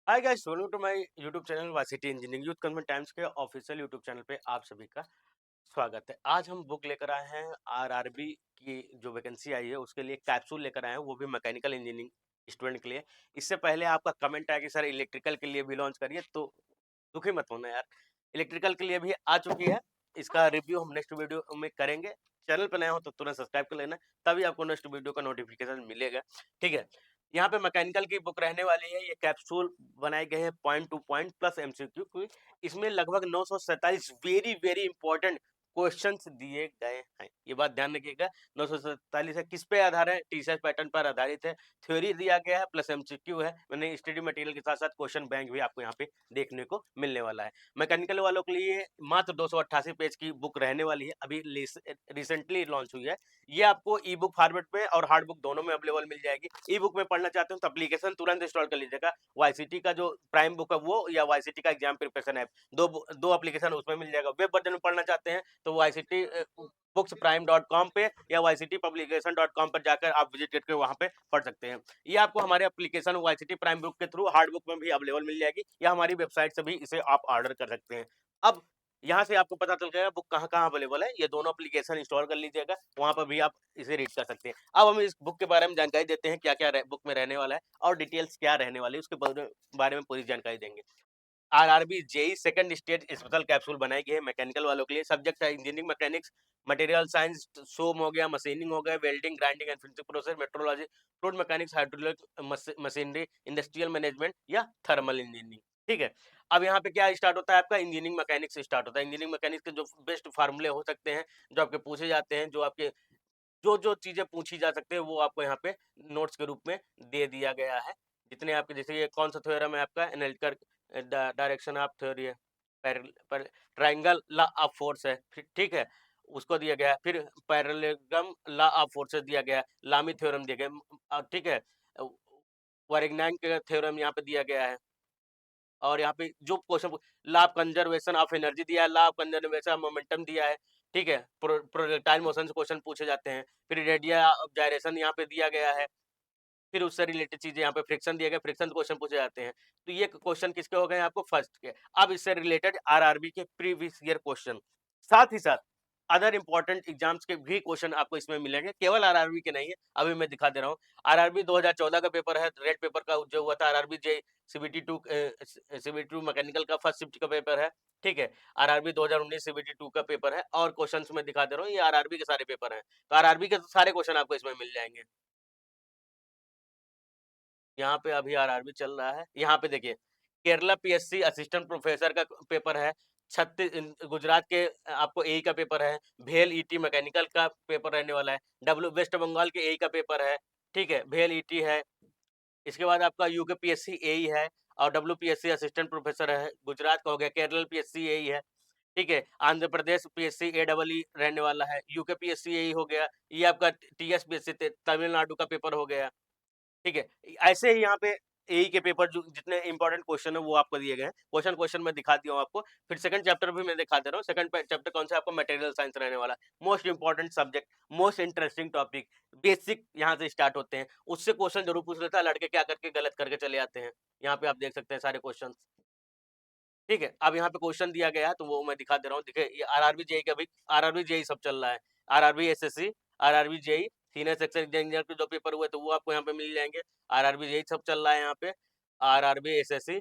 Hi guys, welcome to my YouTube channel वाइसिटी engineering youth government times के official YouTube channel पे आप सभी का स्वागत है। आज हम बुक लेकर आए हैं आरआरबी की जो वैकेंसी आई है उसके लिए कैप्सूल लेकर आए हैं, वो भी मैकेनिकल इंजीनियरिंग स्टूडेंट के लिए। इससे पहले आपका कमेंट आया कि सर इलेक्ट्रिकल के लिए भी लॉन्च करिए, तो दुखी मत होना यार, इलेक्ट्रिकल के लिए भी आ चुकी है। इसका रिव्यू हम नेक्स्ट वीडियो में करेंगे। चैनल पर नया हो तो तुरंत सब्सक्राइब कर लेना, तभी आपको नेक्स्ट वीडियो का नोटिफिकेशन मिलेगा। ठीक है, यहाँ पे मैकेनिकल की बुक रहने वाली है। ये कैप्सूल बनाए गए हैं point two point plus MCQ. इसमें लगभग 947 वेरी वेरी इंपॉर्टेंट क्वेश्चंस दिए गए हैं। ये बात ध्यान रखिएगा, 947 है। किस पे आधार है? टीसीएस पैटर्न पर आधारित है। थ्योरी दिया गया है प्लस एमसीक्यू है। मैंने स्टडी मटेरियल के साथ साथ क्वेश्चन बैंक भी आपको यहाँ पे देखने को मिलने वाला है। मैकेनिकल वालों के लिए मात्र 288 पेज की बुक रहने वाली है, अभी रिसेंटली लॉन्च हुई है। ये आपको ई बुक फॉर्मेट में और हार्ड बुक दोनों में अवेलेबल मिल जाएगी। ई बुक में पढ़ना चाहते हो तो एप्लीकेशन तुरंत इंस्टॉल कर लीजिएगा। वाईसीटी का जो प्राइम बुक है वो, या वाईसीटी का एग्जाम प्रिपरेशन ऐप, दो एप्लीकेशन उसमें मिल जाएगा। वेब वर्जन में पढ़ना चाहते हैं तो वाईसीटी bucksprime.com पे या yctpublication.com पर जाकर आप विजिट करके वहां पे पढ़ सकते हैं। ये आपको हमारे एप्लीकेशन वाईसीटी प्राइम बुक के थ्रू हार्ड बुक में भी अवेलेबल मिल जाएगी, या हमारी वेबसाइट से भी इसे आप ऑर्डर कर सकते हैं। अब यहाँ से आपको पता चल जाएगा बुक कहाँ अवेलेबल है। ये दोनों एप्लीकेशन इंस्टॉल कर लीजिएगा, वहां पर भी आप इसे रीड कर सकते हैं। अब हम इस बुक के बारे में जानकारी देते हैं, क्या क्या बुक में रहने वाला है और डिटेल्स क्या रहने वाली है, उसके बारे में पूरी जानकारी देंगे। RRB JE second stage special capsule बनाई गई है मैकेनिकल वालों के लिए। सब्जेक्ट है इंजीनियरिंग मैकेनिक्स, मटेरियल साइंस, सोम हो गया, मशीनिंग हो गया, welding, grinding and finishing process, metrology, fluid mechanics, hydraulic machinery, industrial management या थर्मल इंजीनियरिंग। ठीक है, अब यहाँ पे क्या स्टार्ट होता है? आपका इंजीनियरिंग मैकेनिक्स स्टार्ट होता है। इंजीनियरिंग मैकेनिक्स के जो बेस्ट फार्मूले हो सकते हैं, जो आपके पूछे जाते हैं, जो आपके जो चीजें पूछी जा सकते हैं, वो आपको यहाँ पे नोट्स के रूप में दे दिया गया है। जितने आपके, जैसे ये कौन सा थ्योरम है आपका, एनालिटिकल डायरेक्शन ऑफ थ्योरी है, ट्राइंगल लॉ ऑफ फोर्स है, ठीक है, उसको दिया गया है। फिर पैरेललोग्राम लॉ ऑफ फोर्सेस दिया गया है, लामी थ्योरम दिया गया है, ठीक है, वरिग्नाइन का थ्योरम यहाँ पे दिया गया है। और यहाँ पे जो question, law of conservation of energy दिया है, law of conservation of momentum दिया है। ठीक है, प्रोजेक्टाइल मोशन से क्वेश्चन पूछे जाते हैं। फिर रेडिया ऑफ जायरेशन यहाँ पे दिया गया है। फिर उससे रिलेटेड चीजें यहाँ पे फ्रिक्शन दिया गया, फ्रिक्शन क्वेश्चन पूछे जाते हैं। तो ये क्वेश्चन किसके हो गए आपको? फर्स्ट के। अब इससे रिलेटेड आरआरबी के प्रीवियस ईयर क्वेश्चन, साथ ही साथ अदर इंपॉर्टेंट एग्जाम्स के भी क्वेश्चन आपको इसमें मिलेंगे, केवल आरआरबी के नहीं है। अभी मैं दिखा दे रहा हूँ। आरआरबी 2014 का पेपर है, रेड पेपर का जो हुआ था। आरआरबी जे सीबीटी 2 मैकेनिकल का फर्स्ट शिफ्ट का पेपर है। ठीक है, आरआरबी 2019 सीबीटी 2 का पेपर है। और क्वेश्चंस में दिखा दे रहा हूँ, ये आरआरबी के सारे पेपर हैं। तो आरआरबी के सारे क्वेश्चन आपको इसमें मिल जाएंगे। यहाँ पे अभी आरआरबी चल रहा है। यहाँ पे देखिए, केरला पीएससी असिस्टेंट प्रोफेसर का पेपर है। गुजरात के आपको एई का पेपर है। भेल ईटी मैकेनिकल का पेपर रहने वाला है। वेस्ट बंगाल के एई का पेपर है। ठीक है, भेल ईटी है। इसके बाद आपका यूके पीएससी एई है, और डब्ल्यूपीएससी असिस्टेंट प्रोफेसर है, गुजरात का हो गया। केरल पीएससी एई है। ठीक है, आंध्र प्रदेश पीएससी एडबल रहने वाला है। यूके पीएससी एई हो गया। ये आपका टीएसपीएससी तमिलनाडु का पेपर हो गया। ठीक है, ऐसे ही यहाँ पे एई के पेपर जो जितने इंपॉर्टेंट क्वेश्चन है वो आपको दिए गए हैं। क्वेश्चन मैं दिखा दिया हूँ आपको। फिर सेकंड चैप्टर भी मैं दिखा दे रहा हूँ। सेकंड चैप्टर कौन सा? आपको मटेरियल साइंस रहने वाला है। Most important subject, most interesting topic, basic यहाँ से स्टार्ट होते हैं। उससे क्वेश्चन जरूर पूछ लेता है, लड़के क्या करके गलत करके चले आते हैं। यहाँ पे आप देख सकते हैं सारे क्वेश्चन। ठीक है, अब यहाँ पे क्वेश्चन दिया गया है तो वो मैं दिखा दे रहा हूँ। देखिए, ये आरआरबी जेई का भी, आरआरबी जेई सब चल रहा है। RRB SSC, RRB JE, senior section engineer के जो पेपर हुए तो वो आपको यहाँ पे मिल जाएंगे। आरआरबी जेई सब चल रहा है यहाँ पे। आरआरबी एसएससी,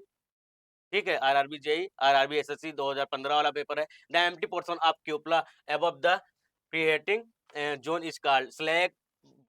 ठीक है, आरआरबी जेई, आरआरबी एसएससी 2015 वाला पेपर है। The empty portion of cupola above the creating zone is called slag,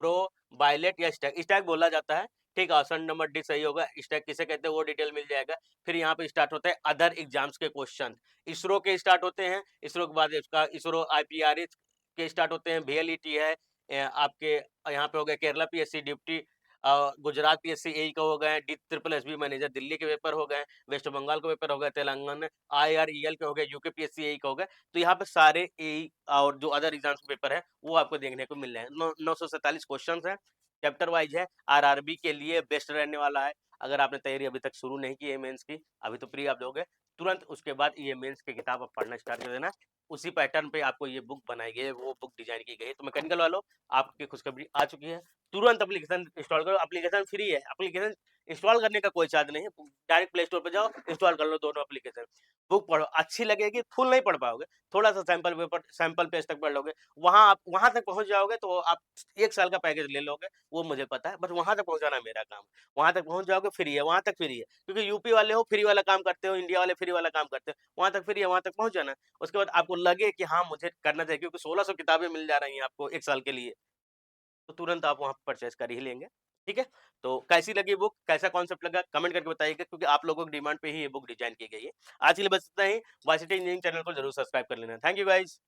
brow, बायलेट या स्टैक। स्टैक बोला जाता है। ठीक है, ऑप्शन नंबर डी सही होगा। स्टैक किसे कहते हैं वो डिटेल मिल जाएगा। फिर यहाँ पे स्टार्ट होता है अदर एग्जाम्स के क्वेश्चन। इसरो के स्टार्ट होते हैं। इसरो के बाद इसका इसरो आईपीआरएस के स्टार्ट होते हैं। VLET है। आपके यहाँ पे हो गया Kerala PSC deputy, Gujarat PSC AE का हो गए। D triple SB manager Delhi के पेपर हो गए। वेस्ट बंगाल का पेपर हो गया। तेलंगाना IREL के हो गए। यूके पीएससी एई का हो गए। तो यहाँ पे सारे एई और जो अदर एग्जाम्स पेपर है वो आपको देखने को मिल रहे हैं। 947 क्वेश्चन है, चैप्टर वाइज है। आरआरबी के लिए बेस्ट रहने वाला है। अगर आपने तैयारी अभी तक शुरू नहीं की है मेंस की, अभी तो प्री आप दोगे, तुरंत उसके बाद ये मेंस की किताब आप पढ़ना स्टार्ट कर देना। उसी पैटर्न पे आपको ये बुक बनाई गई है, वो बुक डिजाइन की गई है। तो मैकेनिकल वालों, आपकी खुशखबरी आ चुकी है। तुरंत एप्लीकेशन इंस्टॉल करो, एप्लीकेशन फ्री है, एप्लीकेशन इंस्टॉल करने का कोई चार्ज नहीं है, डायरेक्ट प्ले स्टोर पे जाओ, इंस्टॉल कर लो दोनों एप्लीकेशन, बुक पढ़ो, अच्छी लगेगी, फुल नहीं पढ़ पाओगे, थोड़ा-सा सैंपल पेज तक पढ़ लोगे, वहाँ तक पहुँच जाओगे तो आप 1 साल का पैकेज ले लोगे, वो मुझे पता है, बस वहाँ तक पहुँचाना मेरा काम है, वहाँ तक पहुँच जाओगे फ्री है, वहाँ तक फ्री है, क्योंकि यूपी वाले हो फ्री वाला काम करते हो, इंडिया वाले फ्री वाला काम करते हो, वहाँ तक फ्री है, वहाँ तक पहुँच जाना, उसके बाद आपको लगे कि हाँ, मुझे करना चाहिए क्योंकि 1600 किताबें मिल जा रही हैं आपको 1 साल के लिए, तो तुरंत आप वहाँ परचेज़ कर ही लेंगे, ठीक है? तो कैसी लगी बुक, कैसा कॉन्सेप्ट लगा कमेंट करके बताइएगा क्योंकि आप लोगों की डिमांड पे ही ये बुक डिज़ाइन की गई है। आज के लिए बस इतना ही, वाईसीटी इंजीनियरिंग चैनल को ज़रूर सब्सक्राइब कर लेना। Thank you guys.